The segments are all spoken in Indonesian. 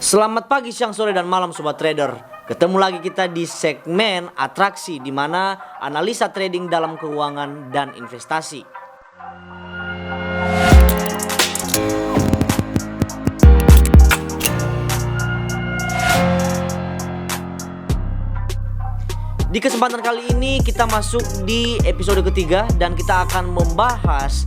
Selamat pagi, siang, sore, dan malam Sobat Trader. Ketemu lagi kita di segmen atraksi di mana analisa trading dalam keuangan dan investasi. Di kesempatan kali ini kita masuk di episode ketiga dan kita akan membahas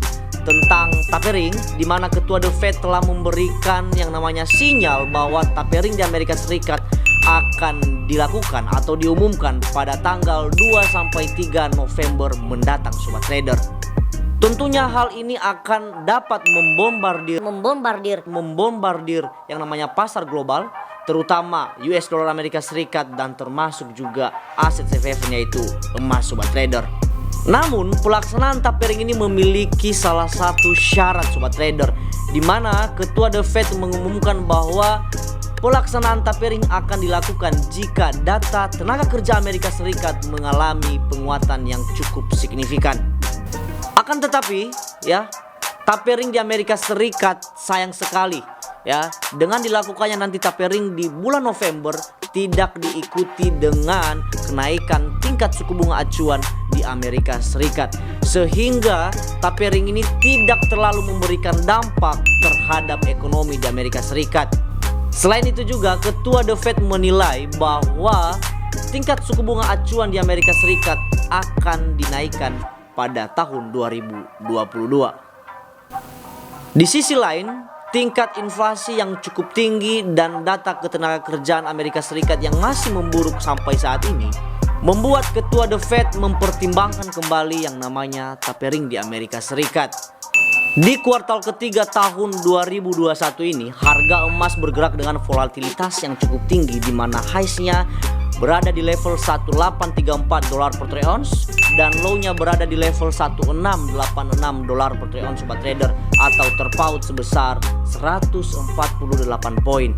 tentang tapering, di mana Ketua The Fed telah memberikan yang namanya sinyal bahwa tapering di Amerika Serikat akan dilakukan atau diumumkan pada tanggal 2-3 November mendatang Sobat Trader. Tentunya hal ini akan dapat membombardir yang namanya pasar global, terutama US dollar Amerika Serikat dan termasuk juga aset safe haven yaitu emas Sobat Trader. Namun pelaksanaan tapering ini memiliki salah satu syarat Sobat Trader, di mana Ketua The Fed mengumumkan bahwa pelaksanaan tapering akan dilakukan jika data tenaga kerja Amerika Serikat mengalami penguatan yang cukup signifikan. Akan tetapi tapering di Amerika Serikat sayang sekali dengan dilakukannya nanti tapering di bulan November tidak diikuti dengan kenaikan tingkat suku bunga acuan di Amerika Serikat, sehingga tapering ini tidak terlalu memberikan dampak terhadap ekonomi di Amerika Serikat. Selain itu juga Ketua The Fed menilai bahwa tingkat suku bunga acuan di Amerika Serikat akan dinaikkan pada tahun 2022. Di sisi lain, tingkat inflasi yang cukup tinggi dan data ketenagakerjaan Amerika Serikat yang masih memburuk sampai saat ini membuat Ketua The Fed mempertimbangkan kembali yang namanya tapering di Amerika Serikat. Di kuartal ketiga tahun 2021 ini, harga emas bergerak dengan volatilitas yang cukup tinggi, di mana highs-nya berada di level 1834 dolar per troy ounce dan low-nya berada di level 1686 dolar per troy ounce Sobat Trader, atau terpaut sebesar 148 poin.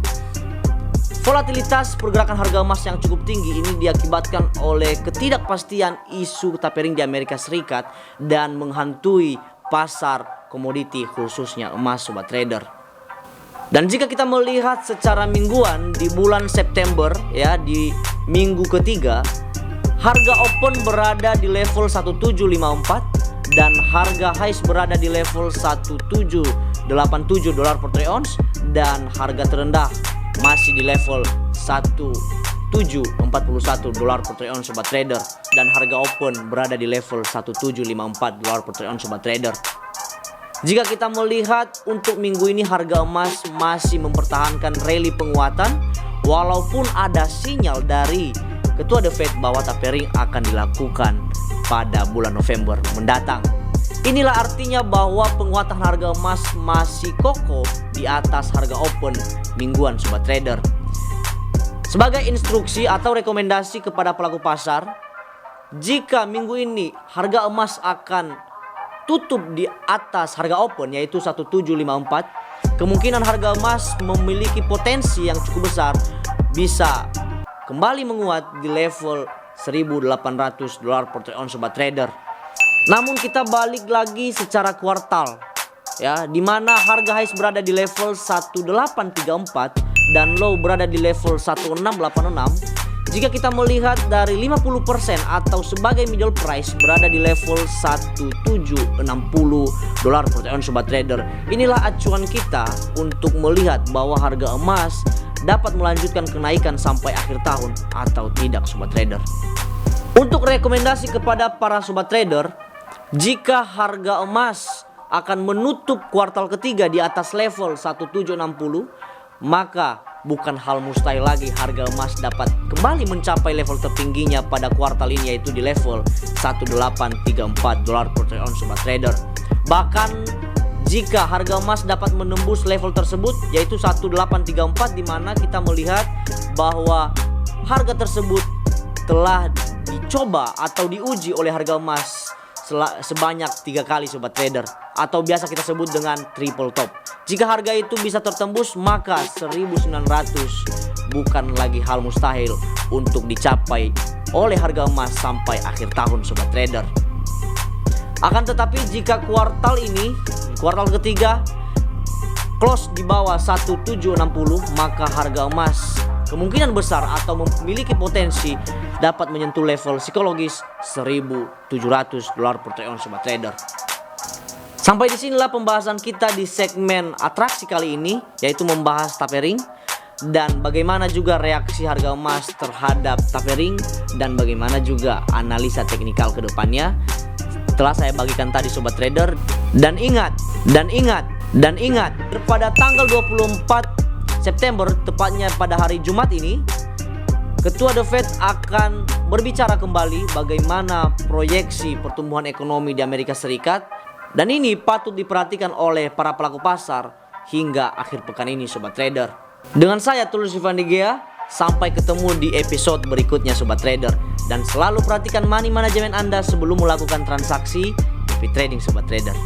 Volatilitas pergerakan harga emas yang cukup tinggi ini diakibatkan oleh ketidakpastian isu tapering di Amerika Serikat dan menghantui pasar komoditi khususnya emas Sobat Trader. Dan jika kita melihat secara mingguan di bulan September di minggu ketiga, harga open berada di level 1754 dan harga highs berada di level 1787 dolar per troy ounce dan harga terendah masih di level 1741 dolar per troy ounce Sobat Trader, dan harga open berada di level 1754 dolar per troy ounce Sobat Trader. Jika kita melihat untuk minggu ini harga emas masih mempertahankan rally penguatan walaupun ada sinyal dari Ketua The Fed bahwa tapering akan dilakukan pada bulan November mendatang. Inilah artinya bahwa penguatan harga emas masih kokoh di atas harga open mingguan Sobat Trader. Sebagai instruksi atau rekomendasi kepada pelaku pasar, jika minggu ini harga emas akan tutup di atas harga open yaitu 1754, kemungkinan harga emas memiliki potensi yang cukup besar bisa kembali menguat di level 1800 dolar per troy ounce Sobat Trader. Namun kita balik lagi secara kuartal di mana harga highs berada di level 1834 dan low berada di level 1686. Jika kita melihat dari 50% atau sebagai middle price berada di level 1760 dolar per troy ounce Sobat Trader. Inilah acuan kita untuk melihat bahwa harga emas dapat melanjutkan kenaikan sampai akhir tahun atau tidak Sobat Trader. Untuk rekomendasi kepada para Sobat Trader, jika harga emas akan menutup kuartal ketiga di atas level 1760, maka bukan hal mustahil lagi harga emas dapat kembali mencapai level tertingginya pada kuartal ini yaitu di level 1834 dolar per troy ounce Sobat Trader. Bahkan jika harga emas dapat menembus level tersebut yaitu 1834, di mana kita melihat bahwa harga tersebut telah dicoba atau diuji oleh harga emas sebanyak 3 kali Sobat Trader, atau biasa kita sebut dengan triple top. Jika harga itu bisa tertembus, maka 1900 bukan lagi hal mustahil untuk dicapai oleh harga emas sampai akhir tahun Sobat Trader. Akan tetapi jika kuartal ketiga close di bawah 1760, maka harga emas kemungkinan besar atau memiliki potensi dapat menyentuh level psikologis $1.700 per troy ounce sobat trader. Sampai disinilah pembahasan kita di segmen atraksi kali ini, yaitu membahas tapering dan bagaimana juga reaksi harga emas terhadap tapering dan bagaimana juga analisa teknikal ke depannya. Telah saya bagikan tadi sobat trader, dan ingat pada tanggal 24 September tepatnya pada hari Jumat ini, Ketua The Fed akan berbicara kembali bagaimana proyeksi pertumbuhan ekonomi di Amerika Serikat, dan ini patut diperhatikan oleh para pelaku pasar hingga akhir pekan ini sobat trader. Dengan saya Tulus Ivan Digea, sampai ketemu di episode berikutnya sobat trader, dan selalu perhatikan money management Anda sebelum melakukan transaksi di trading sobat trader.